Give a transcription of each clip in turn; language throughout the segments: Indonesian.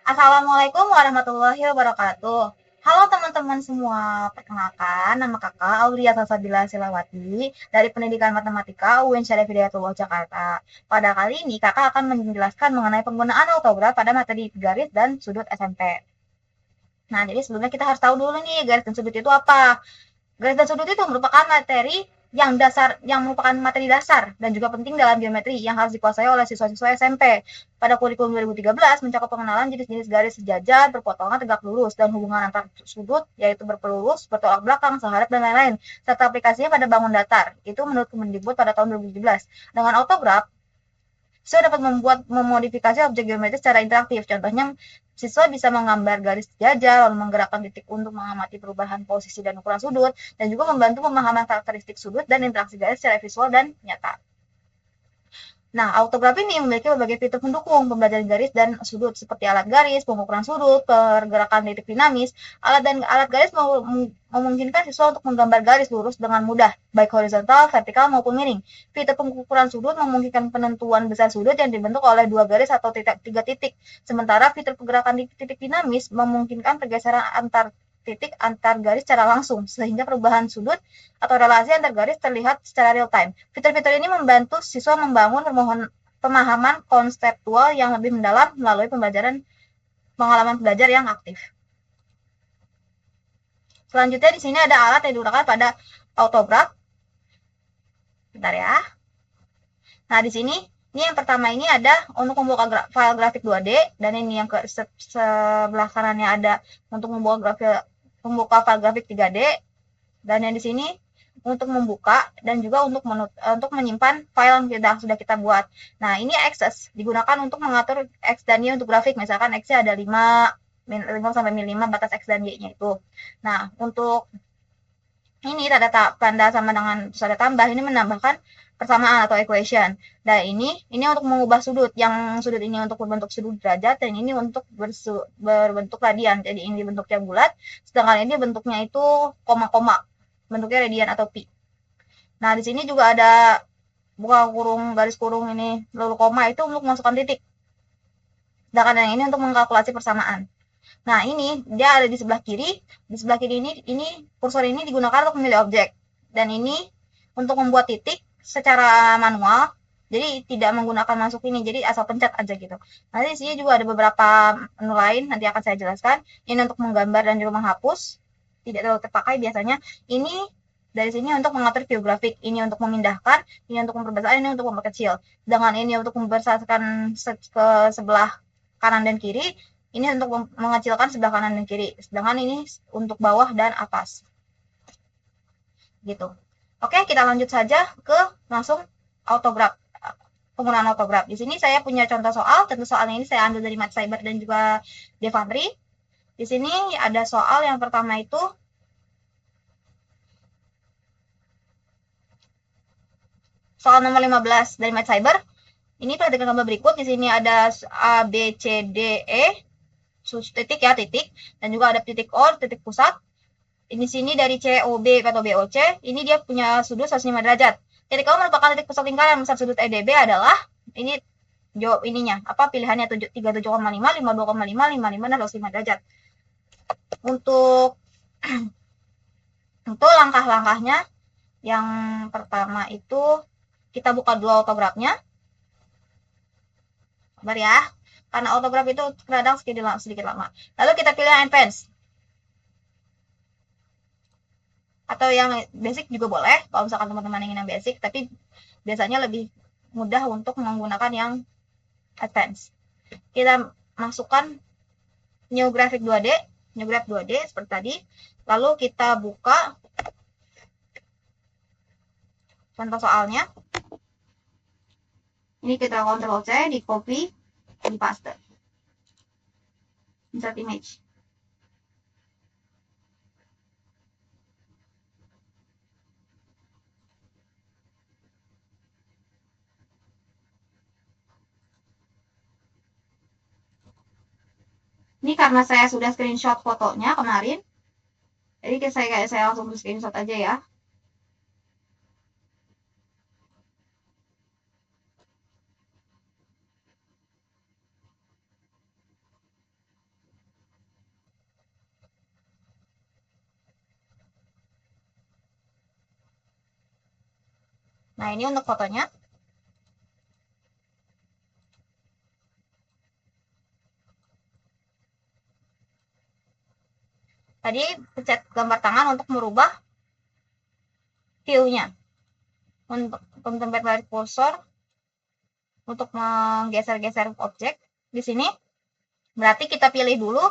Assalamualaikum warahmatullahi wabarakatuh. Halo teman-teman semua, perkenalkan nama kakak Aulia Salsabila Silawati dari Pendidikan Matematika UIN Syarif Hidayatullah Jakarta. Pada kali ini kakak akan menjelaskan mengenai penggunaan autograf pada materi garis dan sudut SMP. Nah, jadi sebelumnya kita harus tahu dulu nih garis dan sudut itu apa. Garis dan sudut itu merupakan materi yang merupakan materi dasar dan juga penting dalam geometri yang harus dikuasai oleh siswa-siswa SMP. Pada kurikulum 2013 mencakup pengenalan jenis-jenis garis sejajar, berpotongan, tegak lurus, dan hubungan antar sudut, yaitu berpelurus, bertolak belakang, sehadap, dan lain-lain, serta aplikasinya pada bangun datar. Itu menurut Kemendikbud pada tahun 2017. Dengan autograf, siswa dapat memodifikasi objek geometri secara interaktif. Contohnya, siswa bisa menggambar garis sejajar, lalu menggerakkan titik untuk mengamati perubahan posisi dan ukuran sudut, dan juga membantu pemahaman karakteristik sudut dan interaksi garis secara visual dan nyata. Nah, autograf ini memiliki berbagai fitur pendukung pembelajaran garis dan sudut seperti alat garis, pengukuran sudut, pergerakan titik dinamis. Alat garis memungkinkan siswa untuk menggambar garis lurus dengan mudah, baik horizontal, vertikal maupun miring. Fitur pengukuran sudut memungkinkan penentuan besar sudut yang dibentuk oleh dua garis atau tiga titik. Sementara fitur pergerakan titik dinamis memungkinkan pergeseran antar garis secara langsung, sehingga perubahan sudut atau relasi antar garis terlihat secara real time. Fitur-fitur ini membantu siswa membangun pemahaman konseptual yang lebih mendalam melalui pengalaman belajar yang aktif. Selanjutnya di sini ada alat yang digunakan pada autograf. Bentar ya. Nah, di sini ini yang pertama ini ada untuk membuka file grafik 2D, dan ini yang ke sebelah kanannya ada untuk membuka file grafik 3D, dan yang di sini untuk membuka dan juga untuk menyimpan file yang sudah kita buat. Nah, ini access digunakan untuk mengatur X dan Y untuk grafik. Misalkan X-nya ada 5 sampai 5 batas X dan Y-nya itu. Nah, untuk ini tanda sama dengan tanda tambah ini menambahkan persamaan atau equation. Nah, ini untuk mengubah sudut. Yang sudut ini untuk berbentuk sudut derajat, dan ini untuk berbentuk radian. Jadi ini bentuknya bulat, sedangkan ini bentuknya itu koma-koma. Bentuknya radian atau pi. Nah, di sini juga ada buka kurung, garis kurung ini, lalu koma itu untuk masukkan titik. Sedangkan yang ini untuk mengkalkulasi persamaan. Nah, ini dia ada di sebelah kiri. Di sebelah kiri ini kursor ini digunakan untuk memilih objek. Dan ini untuk membuat titik secara manual. Jadi tidak menggunakan masuk ini, jadi asal pencet aja gitu. Nanti di sini juga ada beberapa menu lain, nanti akan saya jelaskan. Ini untuk menggambar dan juga menghapus, tidak terlalu terpakai biasanya. Ini dari sini untuk mengatur view grafik, ini untuk memindahkan, ini untuk memperbesar, ini untuk memperkecil. Sedangkan ini untuk membesarkan ke sebelah kanan dan kiri, ini untuk mengecilkan sebelah kanan dan kiri. Sedangkan ini untuk bawah dan atas. Gitu. Oke, kita lanjut saja ke langsung autograf. Penggunaan autograf. Di sini saya punya contoh soal. Contoh soalnya ini saya ambil dari Mat Cyber dan juga Devantri. Di sini ada soal yang pertama itu soal nomor 15 dari Mat Cyber. Ini perhatikan gambar berikut. Di sini ada A, B, C, D, E. Titik ya, titik. Dan juga ada titik O, titik pusat. Di sini dari COB atau BOC, ini dia punya sudut 105 derajat. Titik O merupakan titik pusat lingkaran besar sudut EDB adalah ini jawab ininya, apa pilihannya 37,5, 52,5, 55 dan 105 derajat. Untuk langkah-langkahnya, yang pertama itu kita buka dulu autografnya. Sabar ya, karena autograf itu kadang sedikit lama. Lalu kita pilih advance. Atau yang basic juga boleh, kalau misalkan teman-teman ingin yang basic, tapi biasanya lebih mudah untuk menggunakan yang advance. Kita masukkan new graphic 2D, new graph 2D seperti tadi, lalu kita buka contoh soalnya. Ini kita Ctrl C, di copy, di paste. Insert image. Ini karena saya sudah screenshot fotonya kemarin, jadi saya langsung screenshot aja ya. Nah, ini untuk fotonya. Tadi pencet gambar tangan untuk merubah view-nya. Untuk tempat tarik kursor untuk menggeser-geser objek di sini. Berarti kita pilih dulu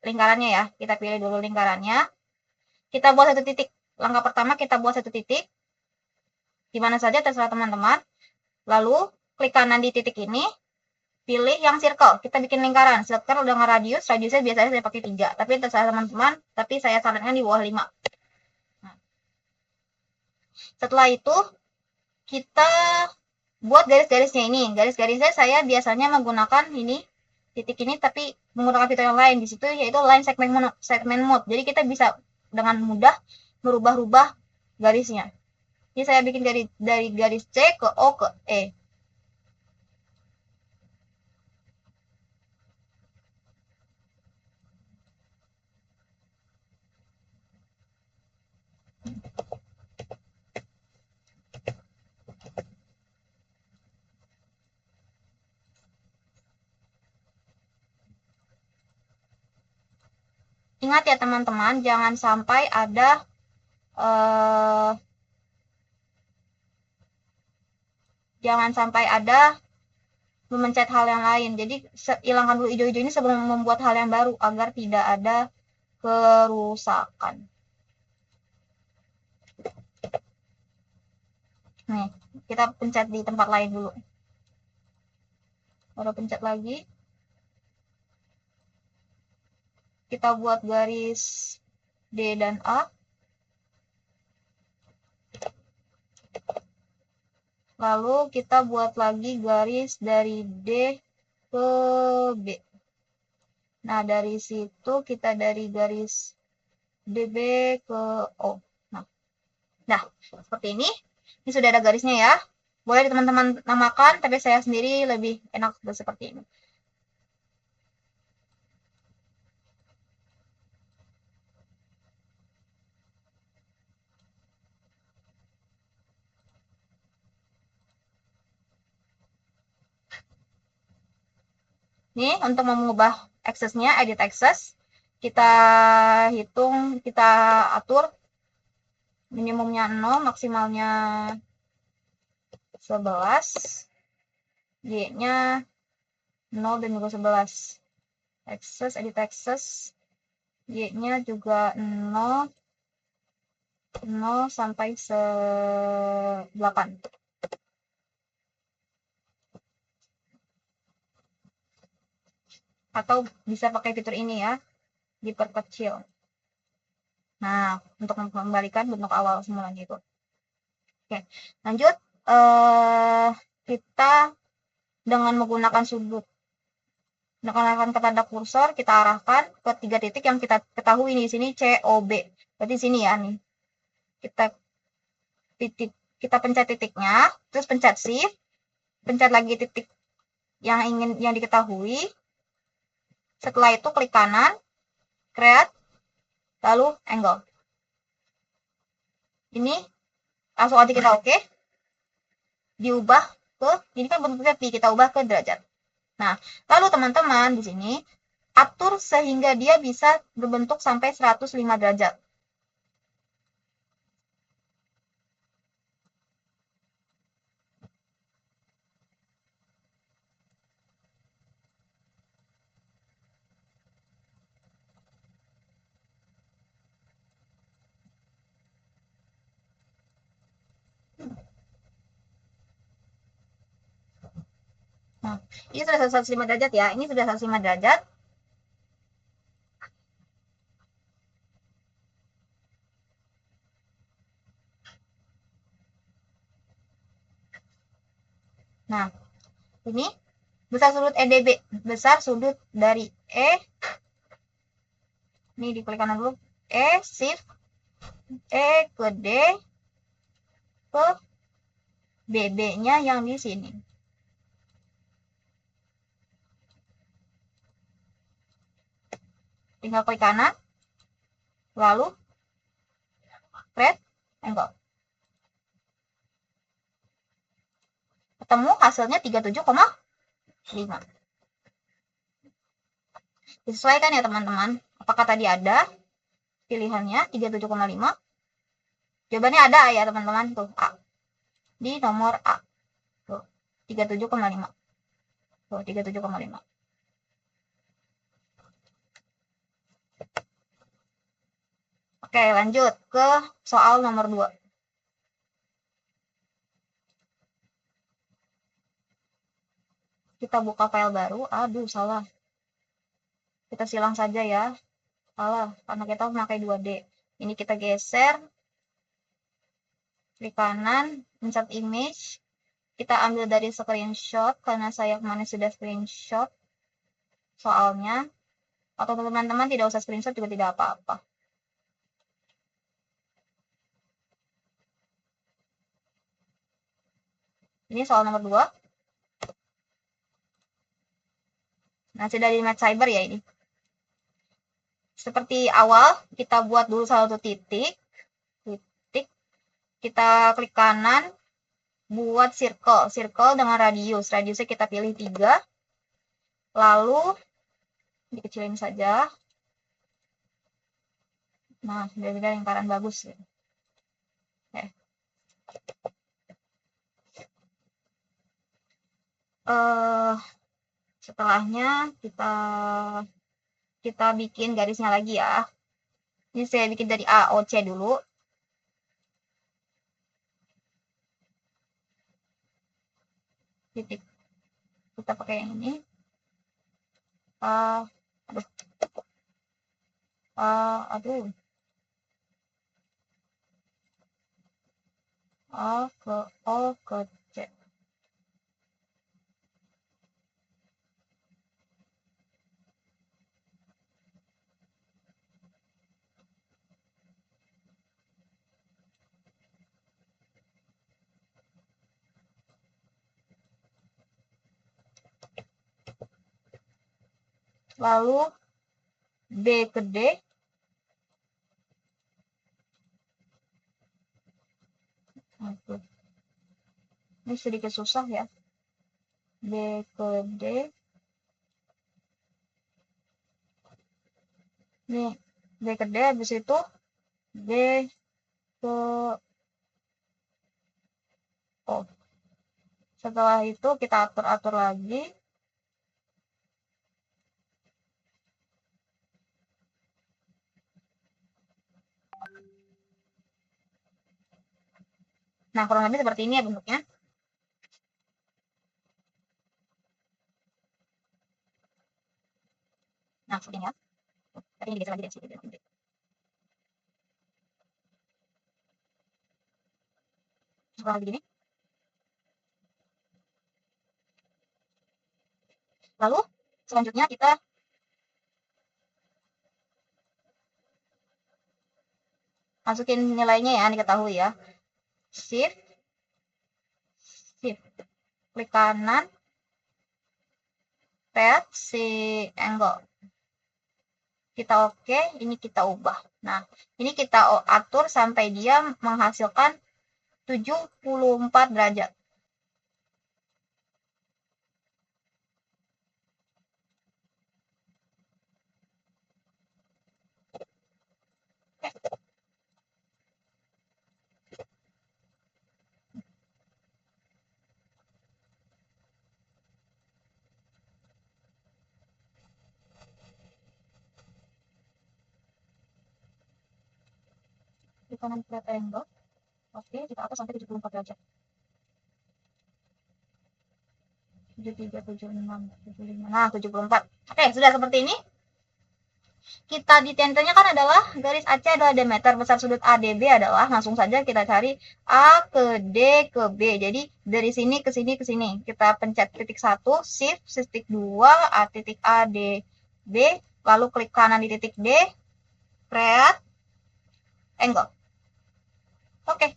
lingkarannya ya. Kita pilih dulu lingkarannya. Kita buat satu titik. Langkah pertama kita buat satu titik. Di mana saja terserah teman-teman. Lalu klik kanan di titik ini. Pilih yang circle. Kita bikin lingkaran. Circle dengan radius. Radiusnya biasanya saya pakai 3. Tapi terserah teman-teman. Tapi saya sarankan di bawah 5. Nah, setelah itu kita buat garis-garisnya ini. Garis-garisnya saya biasanya menggunakan ini, titik ini, tapi menggunakan fitur yang lain di situ, yaitu line segment mode. Jadi kita bisa dengan mudah merubah-rubah garisnya. Jadi saya bikin dari garis C ke O ke E. Ingat ya teman-teman, jangan sampai ada memencet hal yang lain. Jadi hilangkan dulu hijau-hijau ini sebelum membuat hal yang baru agar tidak ada kerusakan. Nih, kita pencet di tempat lain dulu. Baru pencet lagi. Kita buat garis D dan A. Lalu kita buat lagi garis dari D ke B. Nah, dari situ kita dari garis DB ke O. Nah, seperti ini. Ini sudah ada garisnya ya. Boleh teman-teman namakan, tapi saya sendiri lebih enak seperti ini. Nih, untuk mengubah aksesnya, edit access, kita hitung, kita atur minimumnya 0, maksimalnya 11, Y-nya 0 dan juga 11. Access, edit access, Y-nya juga 0, 0 sampai 8. Atau bisa pakai fitur ini ya, diperkecil. Nah, untuk mengembalikan bentuk awal semulanya itu. Oke, lanjut. Kita dengan menggunakan sudut, menggunakan tanda kursor, kita arahkan ke 3 titik yang kita ketahui di sini C, O, B. Berarti sini ya nih. Kita pencet titiknya, terus pencet shift, pencet lagi titik yang diketahui. Setelah itu klik kanan, create, lalu angle. Ini langsung aja kita oke. Diubah ke, ini kan bentuknya pi, kita ubah ke derajat. Nah, lalu teman-teman di sini atur sehingga dia bisa berbentuk sampai 105 derajat. Nah, ini sudah 105 derajat ya. Ini sudah 105 derajat. Nah, ini besar sudut EDB, besar sudut dari E. Ini diklik kanan dulu. E, shift, E ke D, ke BB-nya yang di sini. Tinggal klik kanan, lalu create, angle. Ketemu hasilnya 37,5. Disesuaikan ya teman-teman. Apakah tadi ada pilihannya 37,5? Jawabannya ada ya teman-teman. Tuh A. Di nomor A. Tuh 37,5. Tuh 37,5. Oke, lanjut ke soal nomor 2. Kita buka file baru. Aduh, salah. Kita silang saja ya. Salah, karena kita memakai 2D. Ini kita geser. Klik kanan, insert image. Kita ambil dari screenshot, karena saya kemarin sudah screenshot soalnya. Atau teman-teman tidak usah screenshot juga tidak apa-apa. Ini soal nomor 2. Nah, sudah di Math Cyber ya ini. Seperti awal, kita buat dulu satu titik. Kita klik kanan, buat circle. Circle dengan radius. Radiusnya kita pilih 3. Lalu, dikecilin saja. Nah, beda-beda lingkaran bagus. Oke. Setelahnya kita bikin garisnya lagi ya. Ini saya bikin dari A, O, C dulu. Titik. Kita pakai yang ini. Aduh. O ke C. Lalu B ke D. Ini sedikit susah ya. B ke D. Nih, B ke D, habis itu B ke O. Setelah itu kita atur-atur lagi. Nah, kurang lebih seperti ini ya bentuknya. Nah, seperti ini ya. Tapi ini digeser lagi dari sini. Kurang lebih gini. Lalu, selanjutnya kita masukin nilainya ya, diketahui ya. Shift. Klik kanan. Pet si angle. Kita oke, ini kita ubah. Nah, ini kita atur sampai dia menghasilkan 74 derajat. Di kanan create angle. Oke, kita atur sampai 74 derajat. 73, 76, 75. Nah, 74. Oke, sudah seperti ini. Kita di tentelnya kan adalah garis AC adalah diameter, besar sudut ADB adalah, langsung saja kita cari A ke D ke B. Jadi dari sini ke sini ke sini. Kita pencet titik 1, shift, titik 2, A titik A D B, lalu klik kanan di titik D, create angle. Oke.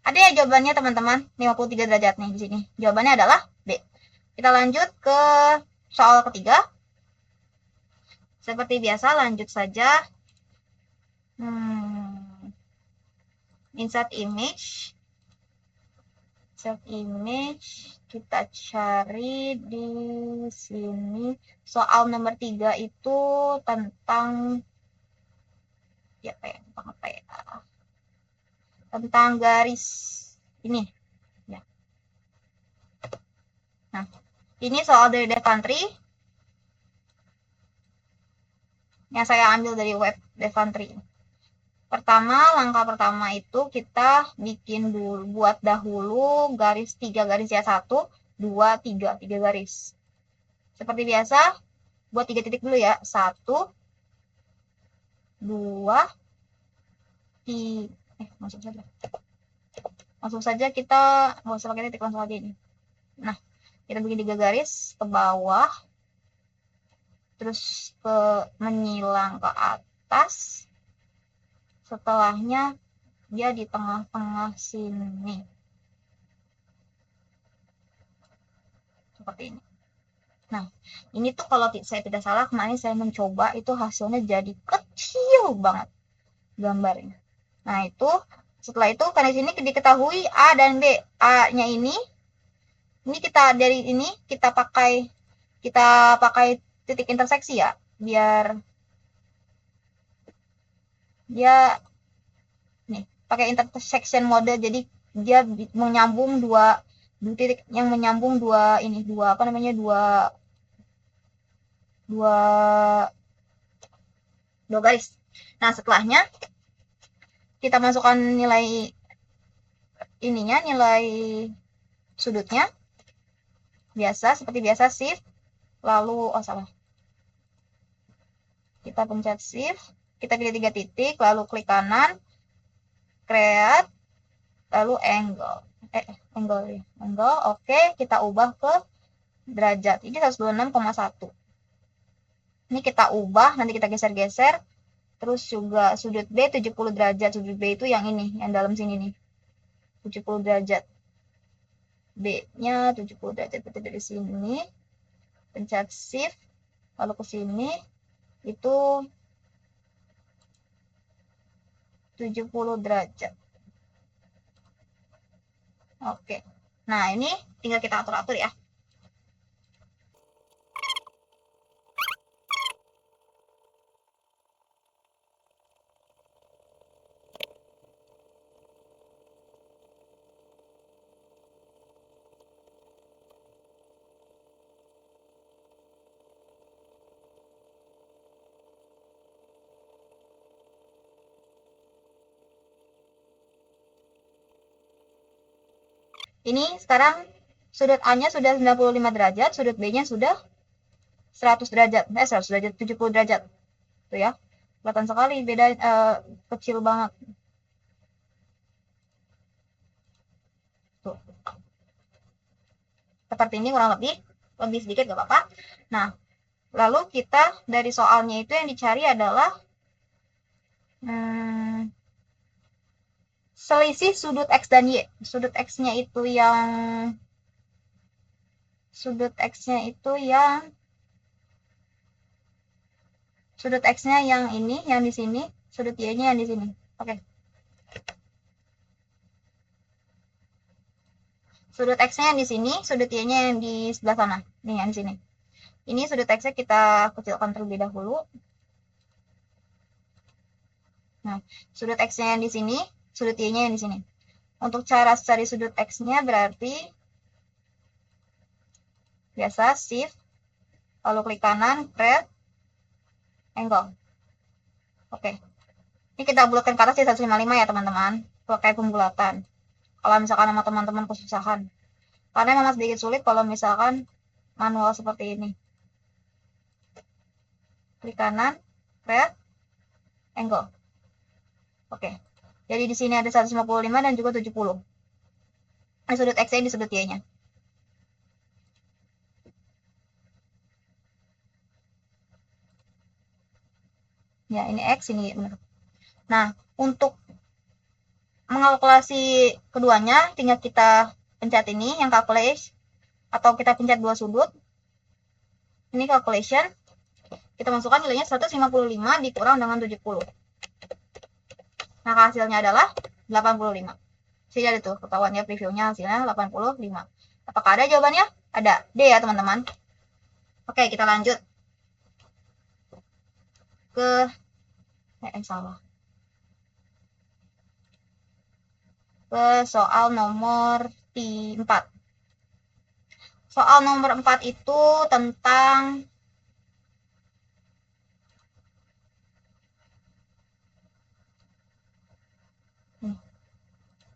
Ada ya jawabannya teman-teman, 53 derajat nih di sini. Jawabannya adalah B. Kita lanjut ke soal ketiga. Seperti biasa, lanjut saja. insert image, kita cari di sini. Soal nomor 3 itu tentang tentang garis ini ya. Nah, ini soal dari Devantri yang saya ambil dari web Devantri. Langkah pertama itu kita bikin dulu, buat dahulu garis 3 garis ya, 1, 2, 3 garis. Seperti biasa, buat 3 titik dulu ya, 1, 2, 3, langsung saja kita nggak usah pakai titik, langsung aja ini. Nah, kita bikin 3 garis ke bawah, terus menyilang ke atas. Setelahnya dia di tengah-tengah sini seperti ini. Nah, ini tuh kalau saya tidak salah kemarin saya mencoba itu hasilnya jadi kecil banget gambarnya. Nah, itu setelah itu karena di sini diketahui A dan B. A-nya ini kita dari ini kita pakai titik interseksi ya, biar dia nih pakai intersection mode, jadi dia menyambung dua titik yang menyambung dua garis. Nah, setelahnya kita masukkan nilai sudutnya seperti biasa, shift lalu kita pencet shift, kita pilih 3 titik, lalu klik kanan, create, lalu angle, oke, kita ubah ke derajat, ini 126,1. Ini kita ubah, nanti kita geser-geser, terus juga sudut B 70 derajat, sudut B itu yang ini, yang dalam sini nih, 70 derajat, B-nya 70 derajat, berarti dari sini, pencet shift, lalu ke sini, itu 70 derajat. Oke. Nah, ini tinggal kita atur-atur ya. Ini sekarang sudut A-nya sudah 95 derajat, sudut B-nya sudah 100 derajat. 100 derajat, 70 derajat. Tuh ya. Kelihatan sekali beda, kecil banget. Tuh. Seperti ini kurang lebih sedikit gak apa-apa. Nah, lalu kita dari soalnya itu yang dicari adalah selisih sudut X dan Y. Sudut X-nya itu yang sudut X-nya yang ini, yang di sini, sudut Y-nya yang di sini. Oke. Sudut X-nya yang di sini, sudut Y-nya yang di sebelah sana. Nih, yang di sini. Ini sudut X-nya kita kecilkan terlebih dahulu. Nah, sudut X-nya yang di sini, sudut Y-nya yang di sini. Untuk cara cari sudut X-nya berarti biasa shift, lalu klik kanan, create, angle. Oke. Ini kita bulatkan ke atas di 155 ya teman-teman, pakai pembulatan. Kalau misalkan sama teman-teman kesusahan. Karena memang sedikit sulit kalau misalkan manual seperti ini. Klik kanan, create, angle. Oke. Jadi di sini ada 155 dan juga 70. Ini sudut X-nya, di sudut Y-nya. Ya, ini X, ini benar. Nah, untuk mengalkulasi keduanya, tinggal kita pencet ini, yang calculate, atau kita pencet 2 sudut. Ini calculation. Kita masukkan nilainya 155 dikurang dengan 70. Nah, hasilnya adalah 85. Sini ada tuh ketahuannya previewnya hasilnya 85. Apakah ada jawabannya? Ada. D ya teman-teman. Oke, kita lanjut ke salah. Ke soal nomor 4. Soal nomor 4 itu tentang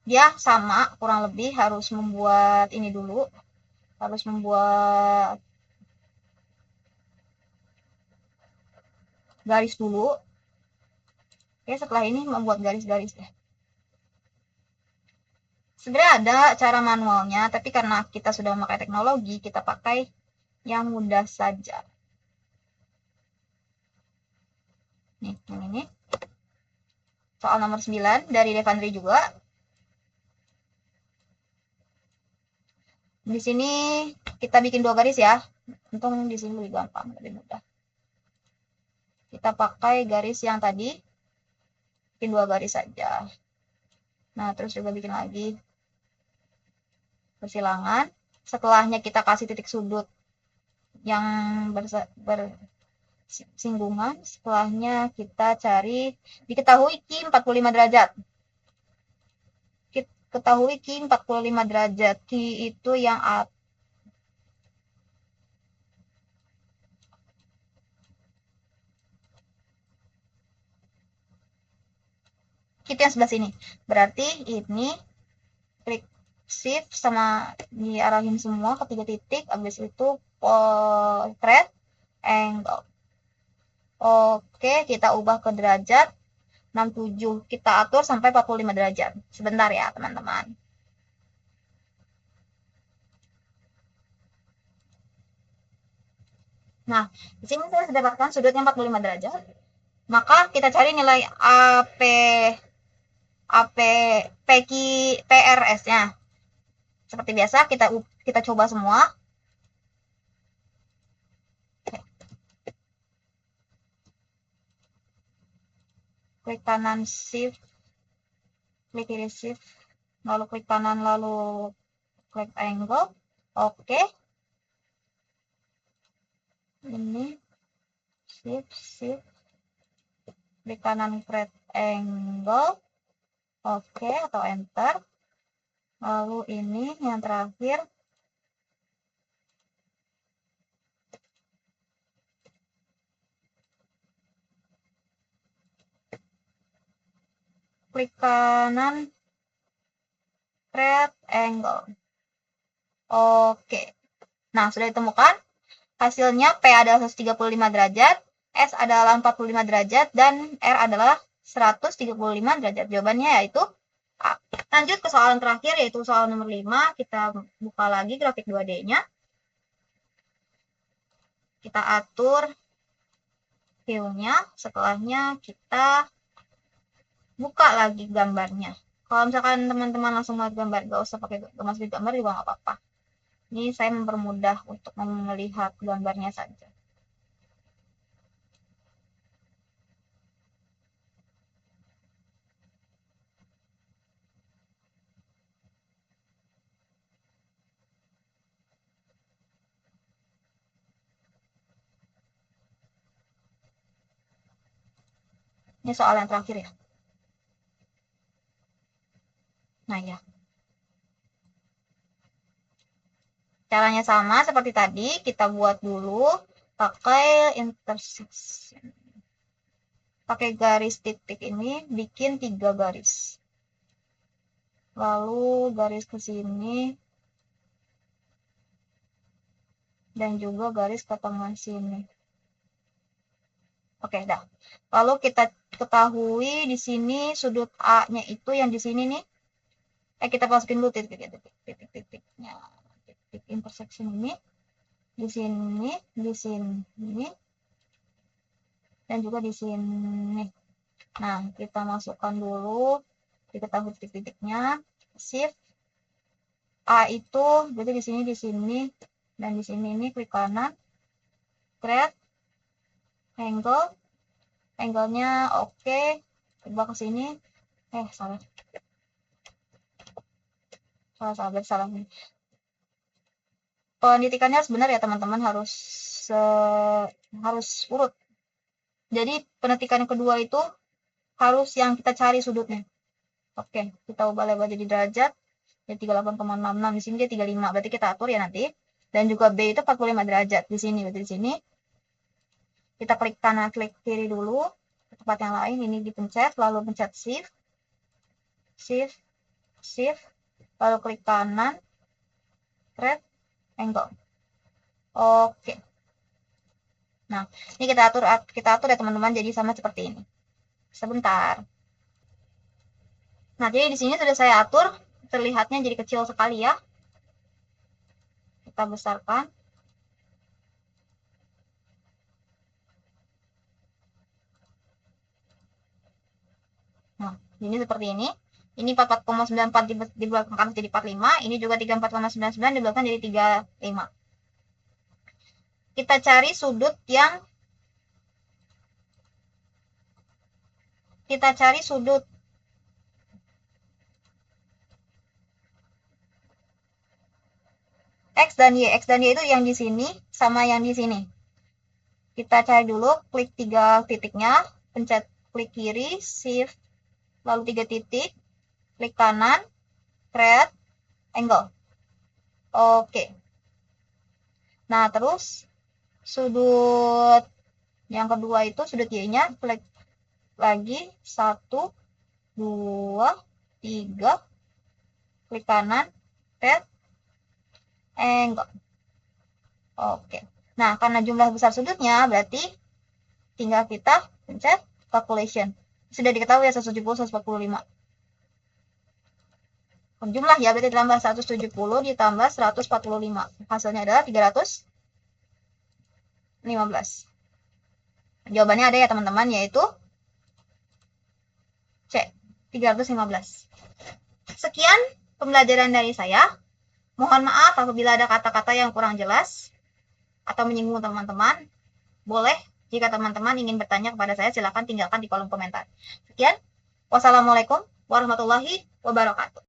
dia sama, kurang lebih harus membuat ini dulu. Harus membuat garis dulu. Oke, setelah ini membuat garis-garis deh. Sebenarnya ada cara manualnya, tapi karena kita sudah memakai teknologi, kita pakai yang mudah saja. Nih, yang ini. Soal nomor 9 dari Devandri juga. Di sini kita bikin 2 garis ya. Untung di sini lebih gampang, lebih mudah. Kita pakai garis yang tadi. Bikin 2 garis saja. Nah, terus juga bikin lagi persilangan. Setelahnya kita kasih titik sudut yang bersinggungan. Setelahnya kita cari, diketahui Q 45 derajat. Ketahui Q 45 derajat. Q itu yang kita yang sebelah sini. Berarti ini klik shift sama diarahin semua ke 3 titik. Habis itu portrait angle. Oke, kita ubah ke derajat 67. Kita atur sampai 45 derajat. Sebentar ya, teman-teman. Nah, di sini saya sudah dapatkan sudutnya 45 derajat. Maka kita cari nilai AP AP PQ PRS-nya. Seperti biasa kita coba semua. Klik kanan shift, klik kiri shift, lalu klik kanan, lalu klik angle. Oke. Ini shift, klik kanan klik angle. Oke, atau enter. Lalu ini yang terakhir, klik kanan create angle. Oke. Nah, sudah ditemukan. Hasilnya P adalah 135 derajat, S adalah 45 derajat, dan R adalah 135 derajat. Jawabannya yaitu A. Lanjut ke soal terakhir, yaitu soal nomor 5. Kita buka lagi grafik 2D-nya. Kita atur view-nya. Setelahnya kita buka lagi gambarnya. Kalau misalkan teman-teman langsung melihat gambar, gak usah pakai masukin gambar juga nggak apa-apa. Ini saya mempermudah untuk melihat gambarnya saja. Ini soal yang terakhir ya. Nah ya. Caranya sama seperti tadi, kita buat dulu pakai intersection. Pakai garis titik ini, bikin 3 garis. Lalu garis ke sini. Dan juga garis ke tengah sini. Oke, dah. Lalu kita ketahui di sini sudut A-nya itu yang di sini nih. Kita masukin dulu titik-titiknya. Titik intersection ini. Di sini, di sini, dan juga di sini. Nah, kita masukkan dulu, diketahui titik-titiknya, shift, A itu, berarti di sini, dan di sini ini klik kanan, create, angle-nya oke, coba ke sini, salah. salah. Penitikannya harus benar ya teman-teman, harus urut. Jadi penetikan yang kedua itu harus yang kita cari sudutnya. Oke, kita ubah lebar jadi derajat. Jadi 38,66, di sini dia 35. Berarti kita atur ya nanti. Dan juga B itu 45 derajat di sini. Berarti di sini kita klik kanan, klik kiri dulu. Ke tempat yang lain ini dipencet, lalu pencet shift. Shift, lalu klik kanan, thread, angle. Oke. Nah, ini kita atur ya teman-teman, jadi sama seperti ini. Sebentar. Nah, jadi di sini sudah saya atur, terlihatnya jadi kecil sekali ya. Kita besarkan. Nah, ini seperti ini. Ini 44,94 di belakang kanan jadi 45, ini juga 34,99 di belakang jadi 35. Kita cari sudut X dan Y. X dan Y itu yang di sini sama yang di sini. Kita cari dulu, klik 3 titiknya, pencet klik kiri, shift, lalu 3 titik, klik kanan, thread, angle. Oke. Nah, terus sudut yang kedua itu sudut Y-nya, klik lagi 1, 2, 3, klik kanan, thread, angle. Oke. Nah, karena jumlah besar sudutnya, berarti tinggal kita pencet calculation. Sudah diketahui ya 170, 145. Jumlah ya, berarti ditambah 170 ditambah 145. Hasilnya adalah 315. Jawabannya ada ya teman-teman, yaitu C, 315. Sekian pembelajaran dari saya. Mohon maaf apabila ada kata-kata yang kurang jelas atau menyinggung teman-teman. Boleh, jika teman-teman ingin bertanya kepada saya, silakan tinggalkan di kolom komentar. Sekian, wassalamualaikum warahmatullahi wabarakatuh.